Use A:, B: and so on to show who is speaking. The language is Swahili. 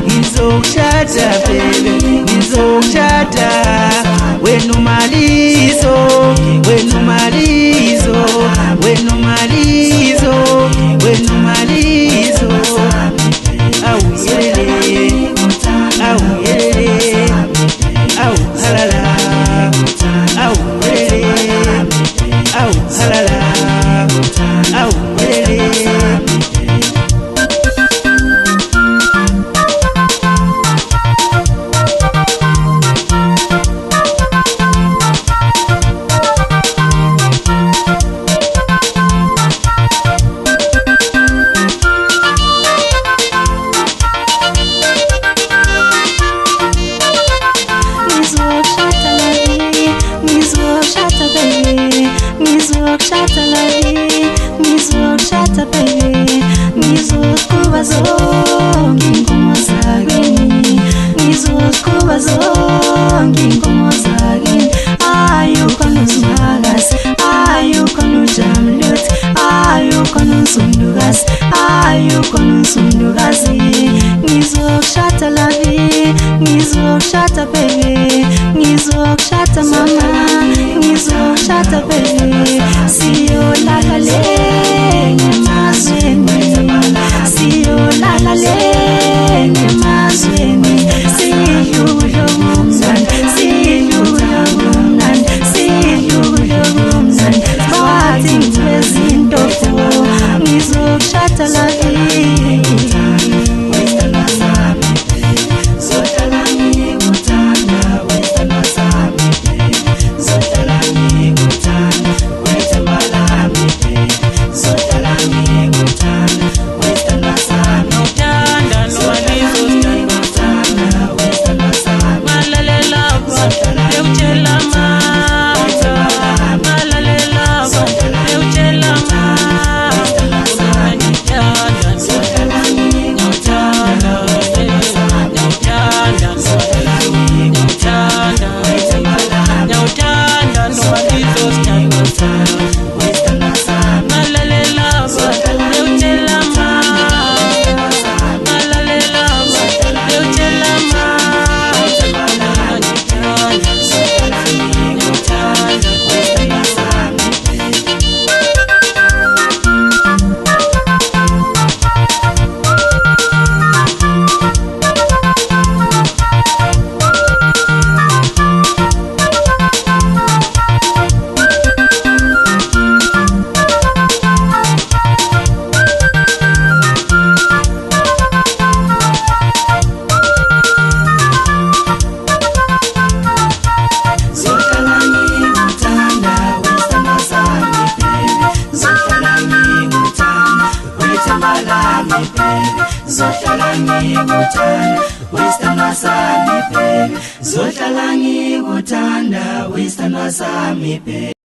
A: Ngizokushada baby, ngizokushada wenomalizo au yelele au halala au yelele au halala au yelele.
B: Ngizokushada la vie, ngizokushada baby, ngizokuba zonke inkomo zakini, ngizokuba zonke inkomo zakini. Ayukho nozungakazi, ayukho nojamuluthi, ayukho nozundukazi, ayukho nozundukazi. Ngizokushada la vie, ngizokushada baby, ngizokushada mama, ngizokushada baby. Siyolala le ngemazweni, siyolala le ngemazweni, siyudla ubumnandi, siyudla ubumnandi, siyudla ubumnandi. Bathi ngiwezinto ngizokushada la vie.
A: Zohlala ngikuthanda, wesithandwa sami baby. Zohlala ngikuthanda, wesithandwa sami baby.